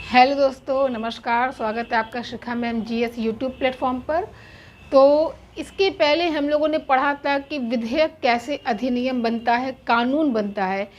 Hello दोस्तों, नमस्कार। स्वागत है आपका शिखा मैम जीएस यूट्यूब प्लेटफॉर्म पर। तो इसके पहले हम लोगों ने पढ़ा था कि विधेयक कैसे अधिनियम बनता है, कानून बनता है।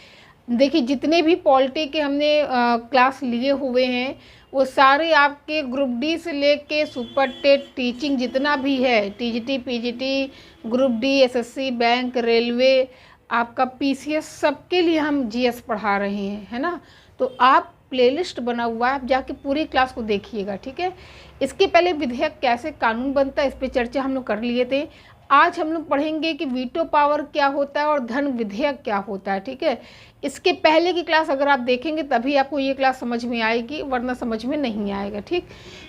देखिए, जितने भी पॉलिटी के हमने क्लास लिए हुए हैं वो सारे आपके ग्रुप डी से लेके सुपर टेट टीचिंग जितना भी है, TGT, PGT, group D, SSC, bank, railway, आपका पीसीएस, सबके लिए हम जीएस पढ़ा रहे हैं, है ना। तो आप प्लेलिस्ट बना हुआ है, आप जाके पूरी क्लास को देखिएगा, ठीक है। इसके पहले विधेयक कैसे कानून बनता है इस पे चर्चा हम लोग कर लिए थे। आज हम लोग पढ़ेंगे कि वीटो पावर क्या होता है और धन विधेयक क्या होता है, ठीक है। इसके पहले की क्लास अगर आप देखेंगे तभी आपको ये क्लास समझ में आएगी, वरना समझ में नहीं आएगा, ठीक।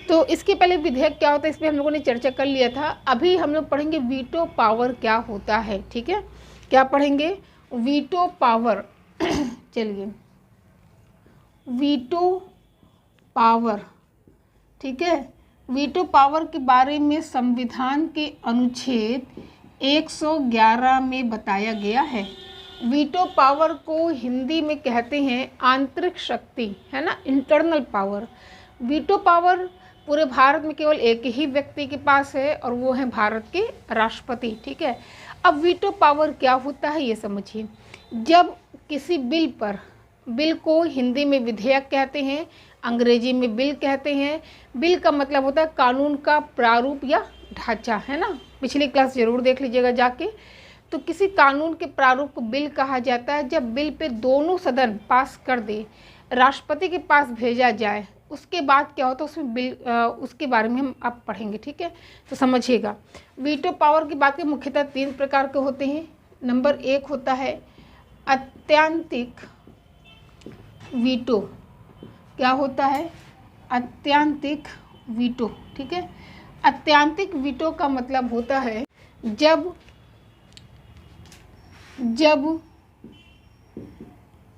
तो इसके पहले विधेयक क्या होता है इस पर हम लोगों ने चर्चा कर लिया था। अभी हम लोग पढ़ेंगे वीटो पावर क्या होता है, ठीक है। क्या पढ़ेंगे? Veto power. चलिए, वीटो पावर, ठीक है। वीटो पावर के बारे में संविधान के अनुच्छेद 111 में बताया गया है। वीटो पावर को हिंदी में कहते हैं आंतरिक शक्ति, है ना, इंटरनल पावर। वीटो पावर पूरे भारत में केवल एक ही व्यक्ति के पास है और वो है भारत के राष्ट्रपति, ठीक है। अब वीटो पावर क्या होता है ये समझिए। जब किसी बिल को हिंदी में विधेयक कहते हैं, अंग्रेजी में बिल कहते हैं। बिल का मतलब होता है कानून का प्रारूप या ढांचा, है ना। पिछली क्लास जरूर देख लीजिएगा जाके। तो किसी कानून के प्रारूप को बिल कहा जाता है जब बिल पे दोनों सदन पास कर दे, राष्ट्रपति के पास भेजा जाए, उसके बाद क्या होता है उसमें बिल, उसके बारे में हम आप पढ़ेंगे, ठीक है। तो समझिएगा, वीटो पावर की बात मुख्यतः 3 प्रकार के होते हैं। नंबर 1 होता है अत्यंतिक वीटो। क्या होता है? अत्यंतिक वीटो, ठीक है। अत्यंतिक वीटो का मतलब होता है जब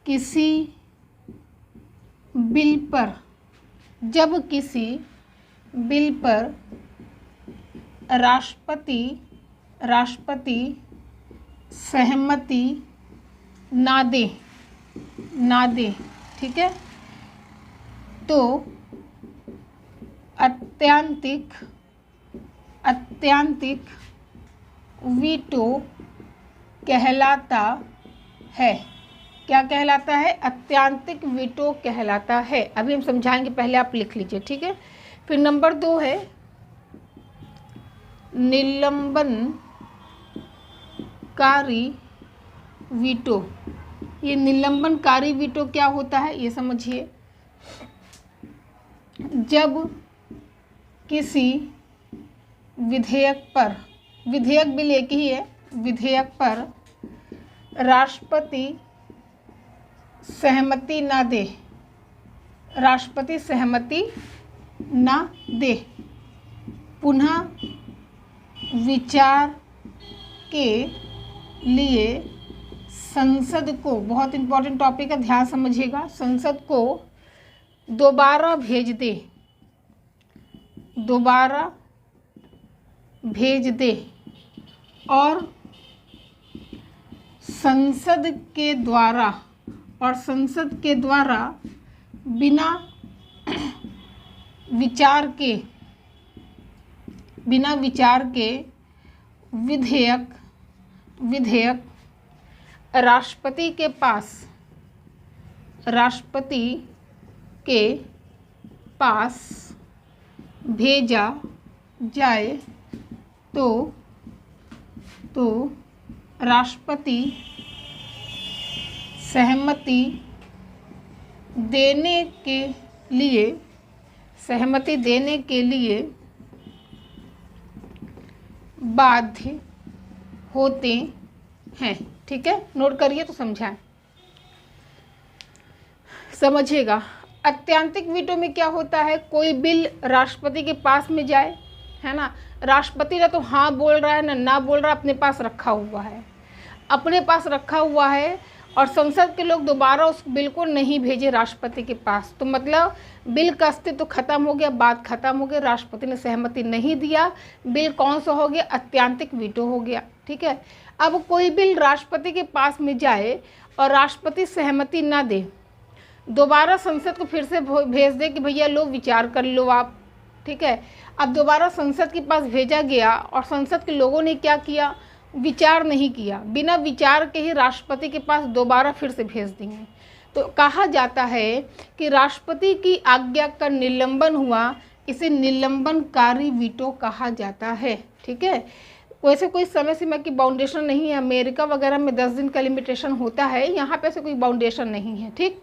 किसी बिल पर राष्ट्रपति सहमति ना दे, ठीक है। तो अत्यंतिक वीटो कहलाता है। क्या कहलाता है? अत्यंतिक वीटो कहलाता है। अभी हम समझाएंगे, पहले आप लिख लीजिए, ठीक है। फिर नंबर 2 है निलंबनकारी वीटो। ये निलंबनकारी वीटो क्या होता है ये समझिए। जब किसी विधेयक बिल एक ही है, विधेयक पर राष्ट्रपति सहमति ना दे, पुनः विचार के लिए संसद को, बहुत इंपॉर्टेंट टॉपिक है, ध्यान समझिएगा, संसद को दोबारा भेज दे और संसद के द्वारा बिना विचार के विधेयक राष्ट्रपति के पास भेजा जाए तो राष्ट्रपति सहमति देने के लिए बाध्य होते हैं, ठीक है। नोट करिए तो समझाएं, समझिएगा। अत्यंतिक वीटो में क्या होता है? कोई बिल राष्ट्रपति के पास में जाए, है ना। राष्ट्रपति ना तो हाँ बोल रहा है ना बोल रहा है, अपने पास रखा हुआ है और संसद के लोग दोबारा उस बिल को नहीं भेजे राष्ट्रपति के पास, तो मतलब बिल का अस्तित्व खत्म हो गया, बात खत्म हो गई, राष्ट्रपति ने सहमति नहीं दिया, बिल कौन सा हो गया? अत्यंतिक वीटो हो गया, ठीक है। अब कोई बिल राष्ट्रपति के पास में जाए और राष्ट्रपति सहमति ना दे दोबारा संसद को फिर से भेज दे कि भैया लो विचार कर लो आप, ठीक है। अब दोबारा संसद के पास भेजा गया और संसद के लोगों ने क्या किया, विचार नहीं किया, बिना विचार के ही राष्ट्रपति के पास दोबारा फिर से भेज देंगे। तो कहा जाता है कि राष्ट्रपति की आज्ञा का निलंबन हुआ, इसे निलंबनकारी वीटो कहा जाता है, ठीक है। वैसे कोई समय सीमा की बाउंडेशन नहीं है, अमेरिका वगैरह में 10 दिन का लिमिटेशन होता है, यहाँ पे ऐसे कोई बाउंडेशन नहीं है, ठीक।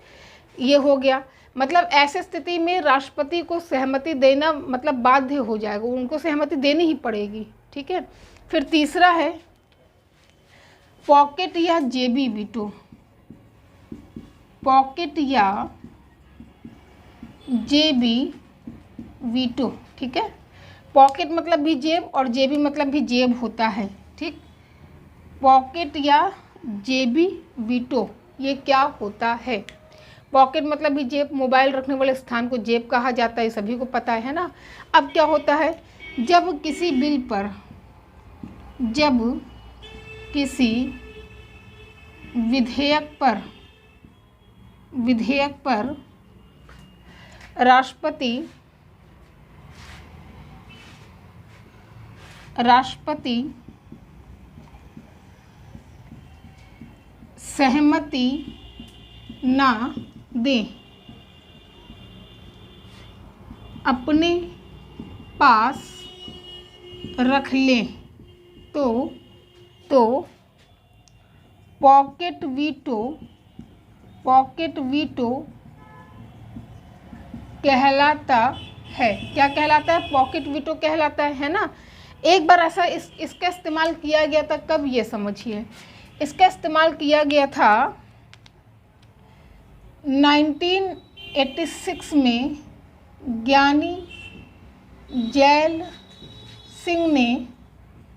ये हो गया, मतलब ऐसे स्थिति में राष्ट्रपति को सहमति देना मतलब बाध्य हो जाएगा, उनको सहमति देनी ही पड़ेगी, ठीक है। फिर तीसरा है पॉकेट या जेबी वीटो। पॉकेट या जेबी वीटो, ठीक है। पॉकेट मतलब भी जेब और जेबी मतलब भी जेब होता है, ठीक। पॉकेट या जेबी वीटो ये क्या होता है। पॉकेट मतलब भी जेब, मोबाइल रखने वाले स्थान को जेब कहा जाता है, सभी को पता है ना। अब क्या होता है, जब किसी बिल पर, जब किसी विधेयक पर राष्ट्रपति सहमति ना दे, अपने पास रख ले, तो पॉकेट वीटो कहलाता है। क्या कहलाता है, पॉकेट वीटो कहलाता है ना। एक बार ऐसा इसका इस्तेमाल किया गया था, कब, ये समझिए। इसका इस्तेमाल किया गया था 1986 में, ज्ञानी जैल सिंह ने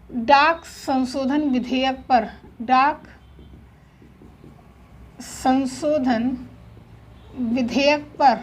डाक संशोधन विधेयक पर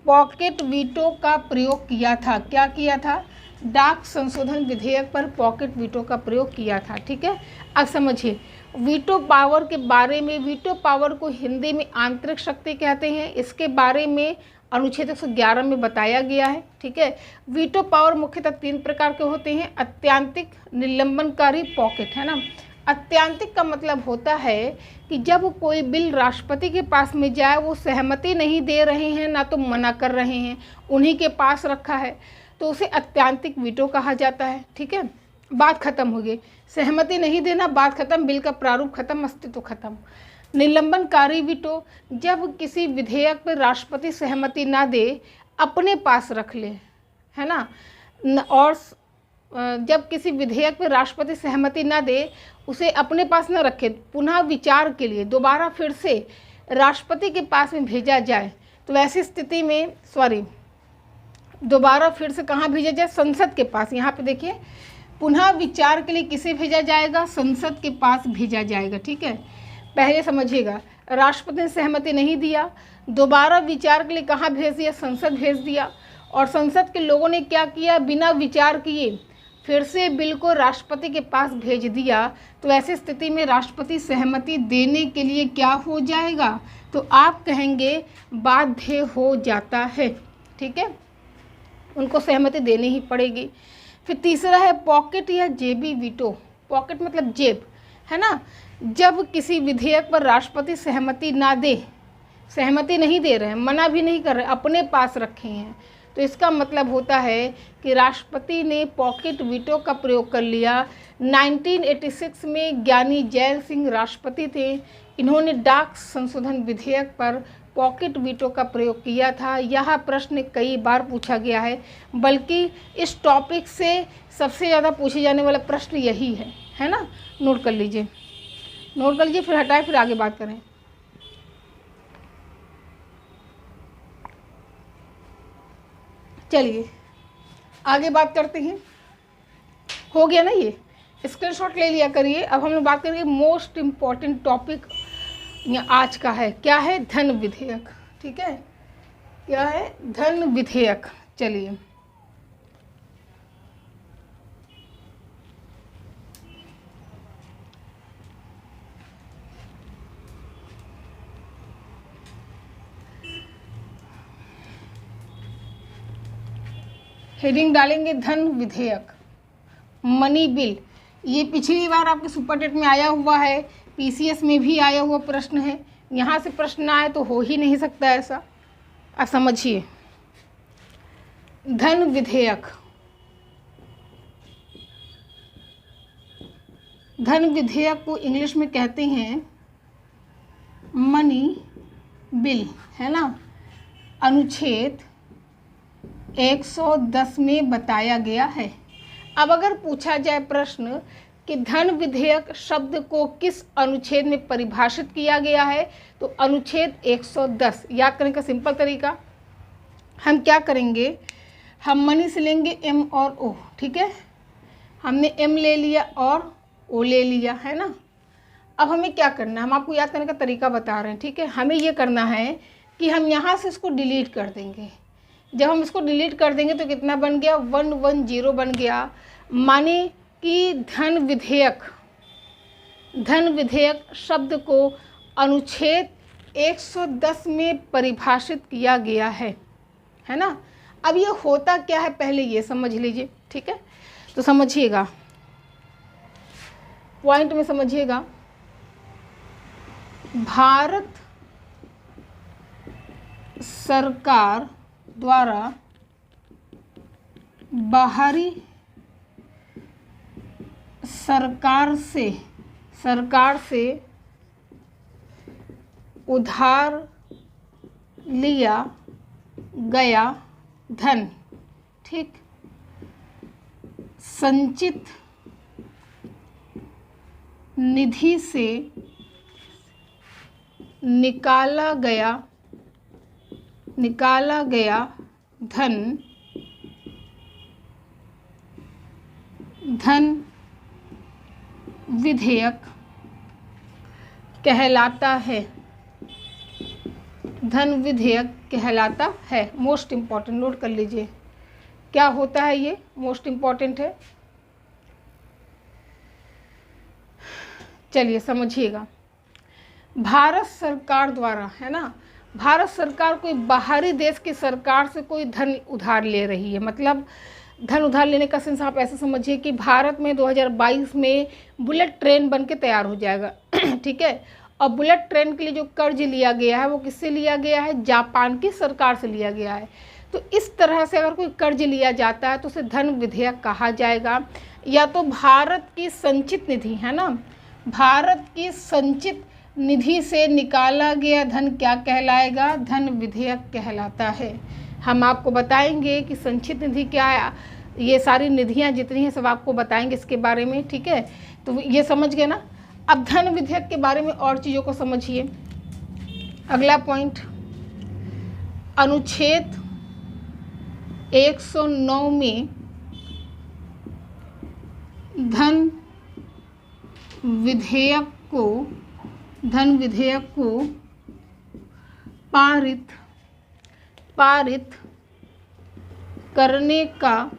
पॉकेट वीटो का प्रयोग किया था। क्या किया था, डाक संशोधन विधेयक पर पॉकेट वीटो का प्रयोग किया था, ठीक है। अब समझिए वीटो पावर के बारे में, वीटो पावर को हिंदी में आंतरिक शक्ति कहते हैं, इसके बारे में अनुच्छेद 111 में बताया गया है, ठीक है। वीटो पावर मुख्यतः 3 प्रकार के होते हैं, अत्यांतिक, निलंबनकारी, पॉकेट, है ना। अत्यांतिक का मतलब होता है कि जब कोई बिल राष्ट्रपति के पास में जाए, वो सहमति नहीं दे रहे हैं ना तो मना कर रहे हैं, उन्हीं के पास रखा है, तो उसे अत्यांतिक वीटो कहा जाता है, ठीक है। बात खत्म हो गई, सहमति नहीं देना, बात खत्म, बिल का प्रारूप खत्म, अस्तित्व खत्म। निलंबनकारी वीटो, जब किसी विधेयक पर राष्ट्रपति सहमति ना दे, अपने पास रख ले, है ना। और जब किसी विधेयक पर राष्ट्रपति सहमति ना दे, उसे अपने पास न रखे, पुनः विचार के लिए दोबारा फिर से राष्ट्रपति के पास में भेजा जाए, तो ऐसी स्थिति में दोबारा फिर से कहाँ भेजा जाए, संसद के पास। यहाँ पे देखिए, पुनः विचार के लिए किसे भेजा जाएगा, संसद के पास भेजा जाएगा, ठीक है। पहले समझिएगा, राष्ट्रपति ने सहमति नहीं दिया, दोबारा विचार के लिए कहाँ भेज दिया, संसद भेज दिया, और संसद के लोगों ने क्या किया, बिना विचार किए फिर से बिल को राष्ट्रपति के पास भेज दिया, तो ऐसी स्थिति में राष्ट्रपति सहमति देने के लिए क्या हो जाएगा, तो आप कहेंगे बाध्य हो जाता है, ठीक है, उनको सहमति देनी ही पड़ेगी। फिर तीसरा है पॉकेट या जेबी वीटो। पॉकेट मतलब जेब, है ना। जब किसी विधेयक पर राष्ट्रपति सहमति ना दे, सहमति नहीं दे रहे हैं, मना भी नहीं कर रहे, अपने पास रखे हैं, तो इसका मतलब होता है कि राष्ट्रपति ने पॉकेट वीटो का प्रयोग कर लिया। 1986 में ज्ञानी जैल सिंह राष्ट्रपति थे, इन्होंने डाक संशोधन विधेयक पर पॉकेट वीटो का प्रयोग किया था। यह प्रश्न कई बार पूछा गया है, बल्कि इस टॉपिक से सबसे ज़्यादा पूछे जाने वाला प्रश्न यही है ना। नोट कर लीजिए, फिर हटाए, फिर आगे बात करें। चलिए आगे बात करते हैं। हो गया ना, ये स्क्रीनशॉट ले लिया करिए। अब हम लोग बात करेंगे मोस्ट इम्पॉर्टेंट टॉपिक आज का है, क्या है, धन विधेयक, ठीक है। क्या है, धन विधेयक। चलिए हेडिंग डालेंगे धन विधेयक, मनी बिल। ये पिछली बार आपके सुपर टेट में आया हुआ है, पीसीएस में भी आया हुआ प्रश्न है, यहाँ से प्रश्न आए तो हो ही नहीं सकता ऐसा। अब समझिए, धन विधेयक, धन विधेयक को इंग्लिश में कहते हैं मनी बिल, है ना। अनुच्छेद 110 में बताया गया है। अब अगर पूछा जाए प्रश्न कि धन विधेयक शब्द को किस अनुच्छेद में परिभाषित किया गया है, तो अनुच्छेद 110। याद करने का सिंपल तरीका, हम क्या करेंगे, हम मनी से लेंगे एम और ओ, ठीक है। हमने एम ले लिया और ओ ले लिया, है ना। अब हमें क्या करना है, हम आपको याद करने का तरीका बता रहे हैं, ठीक है। हमें ये करना है कि हम यहाँ से इसको डिलीट कर देंगे। जब हम इसको डिलीट कर देंगे तो कितना बन गया, 110 बन गया। माने कि धन विधेयक शब्द को अनुच्छेद 110 में परिभाषित किया गया है ना। अब ये होता क्या है पहले ये समझ लीजिए, ठीक है। तो समझिएगा, पॉइंट में समझिएगा। भारत सरकार द्वारा बाहरी सरकार से उधार लिया गया धन, ठीक, संचित निधि से निकाला गया धन विधेयक कहलाता है। धन विधेयक कहलाता है। मोस्ट इम्पॉर्टेंट, नोट कर लीजिए क्या होता है ये, मोस्ट इम्पॉर्टेंट है। चलिए समझिएगा, भारत सरकार द्वारा, है ना, भारत सरकार कोई बाहरी देश की सरकार से कोई धन उधार ले रही है। मतलब धन उधार लेने का सेंस आप ऐसे समझिए कि भारत में 2022 में बुलेट ट्रेन बन के तैयार हो जाएगा ठीक है। और बुलेट ट्रेन के लिए जो कर्ज लिया गया है वो किससे लिया गया है, जापान की सरकार से लिया गया है। तो इस तरह से अगर कोई कर्ज लिया जाता है तो उसे धन विधेयक कहा जाएगा। या तो भारत की संचित निधि, है ना, भारत की संचित निधि से निकाला गया धन क्या कहलाएगा, धन विधेयक कहलाता है। हम आपको बताएंगे कि संचित निधि क्या है, ये सारी निधियां जितनी हैं सब आपको बताएंगे इसके बारे में, ठीक है। तो ये समझ गए ना। अब धन विधेयक के बारे में और चीज़ों को समझिए। अगला पॉइंट, अनुच्छेद 109 में धन विधेयक को पारित करने का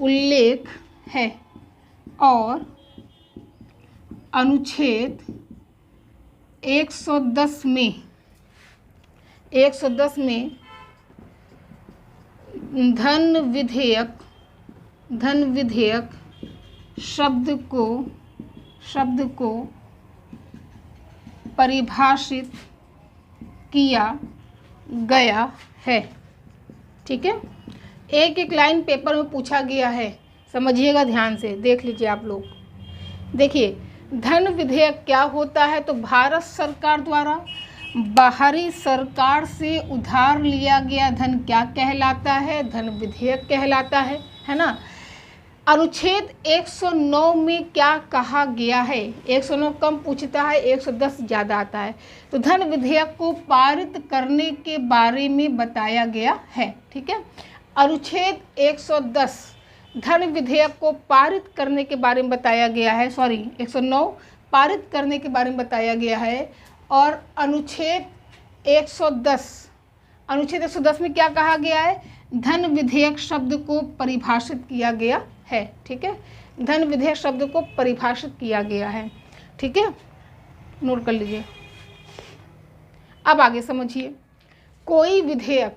उल्लेख है और अनुच्छेद 110 में धन विधेयक शब्द को परिभाषित किया गया है, ठीक है। एक एक लाइन पेपर में पूछा गया है, समझिएगा ध्यान से, देख लीजिए आप लोग। देखिए धन विधेयक क्या होता है, तो भारत सरकार द्वारा बाहरी सरकार से उधार लिया गया धन क्या कहलाता है, धन विधेयक कहलाता है ना। अनुच्छेद 109 में क्या कहा गया है, 109 कम पूछता है, 110 ज़्यादा आता है। तो धन विधेयक को पारित करने के बारे में बताया गया है, ठीक है। अनुच्छेद 110 धन विधेयक को पारित करने के बारे में बताया गया है, 109 पारित करने के बारे में बताया गया है। और अनुच्छेद 110 में क्या कहा गया है, धन विधेयक शब्द को परिभाषित किया गया है, ठीक है। धन विधेयक शब्द को परिभाषित किया गया है, ठीक है, नोट कर लीजिए। अब आगे समझिए, कोई विधेयक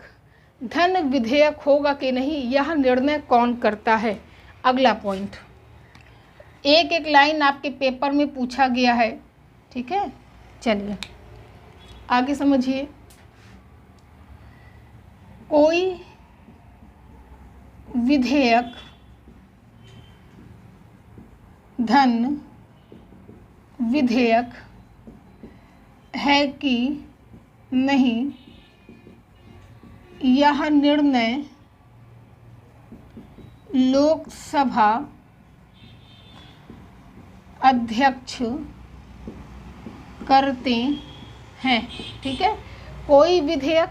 धन विधेयक होगा कि नहीं यह निर्णय कौन करता है। अगला पॉइंट, एक एक लाइन आपके पेपर में पूछा गया है, ठीक है। चलिए आगे समझिए। कोई विधेयक धन विधेयक है कि नहीं यह निर्णय लोकसभा अध्यक्ष करते हैं, ठीक है। कोई विधेयक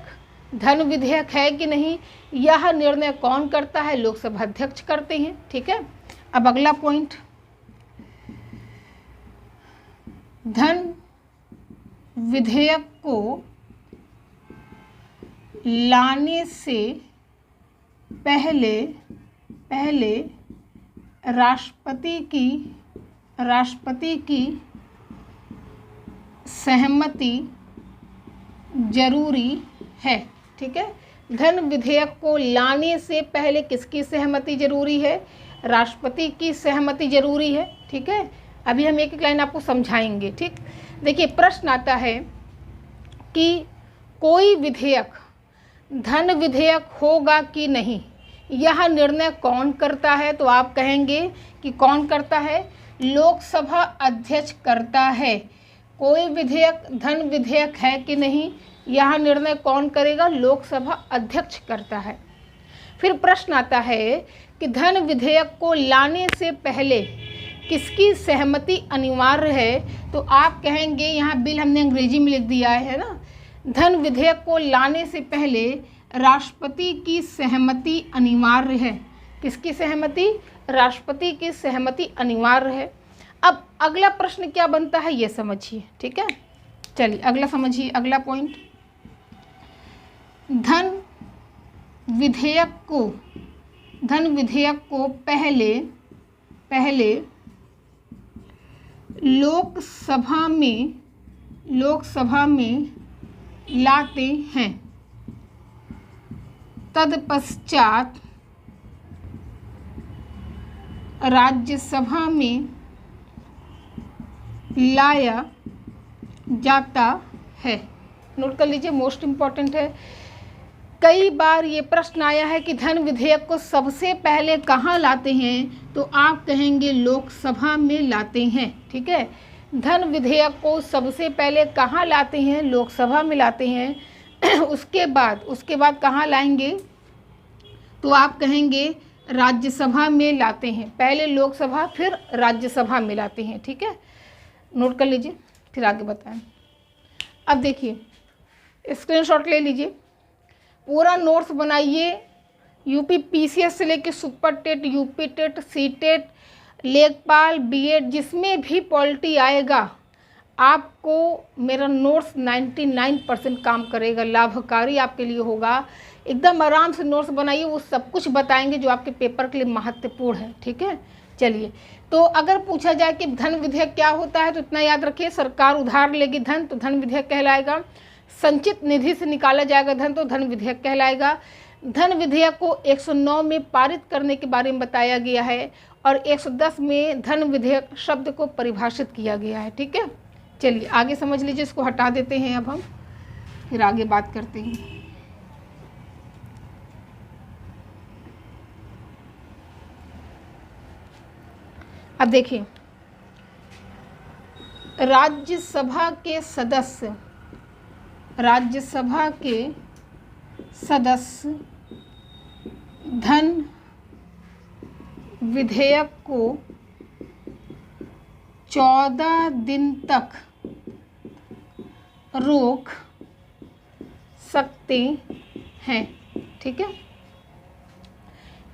धन विधेयक है कि नहीं यह निर्णय कौन करता है, लोकसभा अध्यक्ष करते हैं, ठीक है। अब अगला पॉइंट, धन विधेयक को लाने से पहले राष्ट्रपति की सहमति जरूरी है, ठीक है। धन विधेयक को लाने से पहले किसकी सहमति जरूरी है, राष्ट्रपति की सहमति जरूरी है, ठीक है। अभी हम एक एक लाइन आपको समझाएंगे, ठीक। देखिए प्रश्न आता है कि कोई विधेयक धन विधेयक होगा कि नहीं यह निर्णय कौन करता है, तो आप कहेंगे कि कौन करता है, लोकसभा अध्यक्ष करता है। कोई विधेयक धन विधेयक है कि नहीं यह निर्णय कौन करेगा, लोकसभा अध्यक्ष करता है। फिर प्रश्न आता है कि धन विधेयक को लाने से पहले किसकी सहमति अनिवार्य है, तो आप कहेंगे, यहाँ बिल हमने अंग्रेजी में लिख दिया है ना, धन विधेयक को लाने से पहले राष्ट्रपति की सहमति अनिवार्य है। किसकी सहमति, राष्ट्रपति की सहमति अनिवार्य है। अब अगला प्रश्न क्या बनता है ये समझिए, ठीक है। चलिए अगला समझिए, अगला पॉइंट, धन विधेयक को पहले लोकसभा में लाते हैं, तत्पश्चात राज्यसभा में लाया जाता है। नोट कर लीजिए, मोस्ट इम्पॉर्टेंट है। कई बार ये प्रश्न आया है कि धन विधेयक को सबसे पहले कहाँ लाते हैं, तो आप कहेंगे लोकसभा में लाते हैं, ठीक है। धन विधेयक को सबसे पहले कहाँ लाते हैं, लोकसभा में लाते हैं। उसके बाद कहाँ लाएंगे, तो आप कहेंगे राज्यसभा में लाते हैं। पहले लोकसभा फिर राज्यसभा में लाते हैं, ठीक है। नोट कर लीजिए, फिर आगे बताएं। अब देखिए स्क्रीनशॉट ले लीजिए, पूरा नोट्स बनाइए। यूपी पीसीएस से लेके super TET, UP TET, C TET, लेखपाल, बीएड, जिसमें भी पॉलिटी आएगा आपको मेरा नोट्स 99% काम करेगा, लाभकारी आपके लिए होगा। एकदम आराम से नोट्स बनाइए, वो सब कुछ बताएंगे जो आपके पेपर के लिए महत्वपूर्ण है, ठीक है। चलिए, तो अगर पूछा जाए कि धन विधेयक क्या होता है, तो इतना याद रखिए, सरकार उधार लेगी धन तो धन विधेयक कहलाएगा। संचित निधि से निकाला जाएगा धन तो धन विधेयक कहलाएगा। धन विधेयक को 109 में पारित करने के बारे में बताया गया है और 110 में धन विधेयक शब्द को परिभाषित किया गया है, ठीक है। चलिए आगे समझ लीजिए, इसको हटा देते हैं, अब हम फिर आगे बात करते हैं। अब देखिए, राज्यसभा के सदस्य धन विधेयक को 14 दिन तक रोक सकते हैं, ठीक है।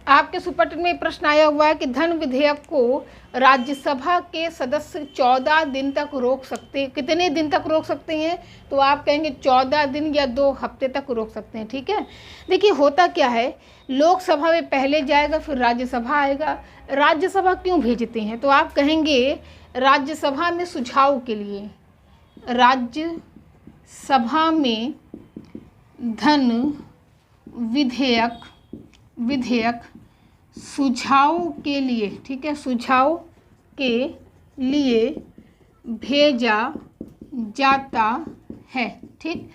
आपके सुपर टेट में प्रश्न आया हुआ है कि धन विधेयक को राज्यसभा के सदस्य 14 दिन तक रोक सकते हैं। कितने दिन तक रोक सकते हैं, तो आप कहेंगे 14 दिन या 2 हफ्ते तक रोक सकते हैं, ठीक है। देखिए होता क्या है, लोकसभा में पहले जाएगा फिर राज्यसभा आएगा। राज्यसभा क्यों भेजते हैं, तो आप कहेंगे राज्यसभा में सुझाव के लिए, राज्यसभा में धन विधेयक सुझाव के लिए, ठीक है, सुझाव के लिए भेजा जाता है। ठीक,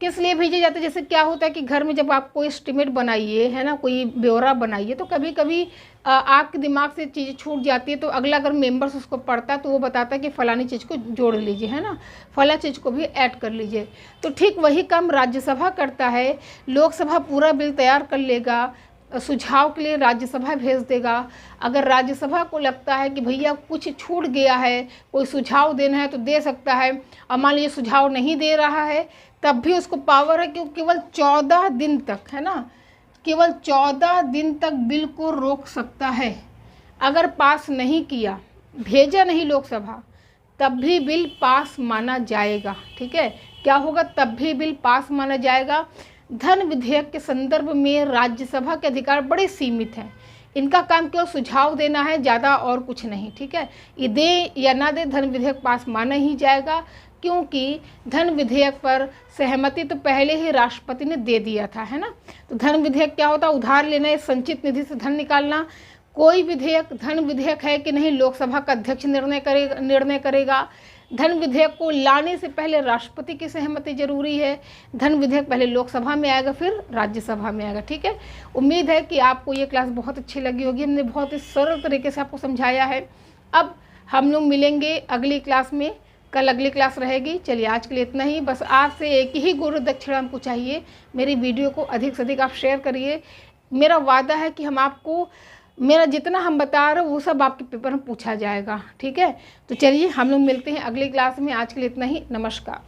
किस लिए भेजा जाता है? जैसे क्या होता है कि घर में जब आप कोई एस्टिमेट बनाइए, है ना, कोई ब्यौरा बनाइए, तो कभी कभी आपके दिमाग से चीज़ें छूट जाती है, तो अगला अगर मेंबर्स उसको पढ़ता है तो वो बताता है कि फ़लानी चीज़ को जोड़ लीजिए, है ना, फला चीज़ को भी ऐड कर लीजिए। तो ठीक वही काम राज्यसभा करता है। लोकसभा पूरा बिल तैयार कर लेगा, सुझाव के लिए राज्यसभा भेज देगा। अगर राज्यसभा को लगता है कि भैया कुछ छूट गया है, कोई सुझाव देना है तो दे सकता है, और मान लीजिए सुझाव नहीं दे रहा है तब भी उसको पावर है कि केवल 14 दिन तक, है ना, केवल 14 दिन तक बिल को रोक सकता है। अगर पास नहीं किया, भेजा नहीं लोकसभा, तब भी बिल पास माना जाएगा। ठीक है, क्या होगा? तब भी बिल पास माना जाएगा। धन विधेयक के संदर्भ में राज्यसभा के अधिकार बड़े सीमित हैं। इनका काम केवल सुझाव देना है, ज़्यादा और कुछ नहीं। ठीक है, ये दे या ना दे, धन विधेयक पास माना ही जाएगा, क्योंकि धन विधेयक पर सहमति तो पहले ही राष्ट्रपति ने दे दिया था, है ना। तो धन विधेयक क्या होता है? उधार लेना है, संचित निधि से धन निकालना। कोई विधेयक धन विधेयक है कि नहीं, लोकसभा का अध्यक्ष निर्णय करेगा। धन विधेयक को लाने से पहले राष्ट्रपति की सहमति जरूरी है। धन विधेयक पहले लोकसभा में आएगा, फिर राज्यसभा में आएगा। ठीक है, उम्मीद है कि आपको ये क्लास बहुत अच्छी लगी होगी। हमने बहुत ही सरल तरीके से आपको समझाया है। अब हम लोग मिलेंगे अगली क्लास में, कल अगली क्लास रहेगी। चलिए आज के लिए इतना ही। बस आपसे एक ही गुरु दक्षिणा हमको चाहिए, मेरी वीडियो को अधिक से अधिक आप शेयर करिए। मेरा वादा है कि हम आपको, मेरा जितना हम बता रहे हैं वो सब आपके पेपर में पूछा जाएगा। ठीक है, तो चलिए हम लोग मिलते हैं अगली क्लास में। आज के लिए इतना ही। नमस्कार।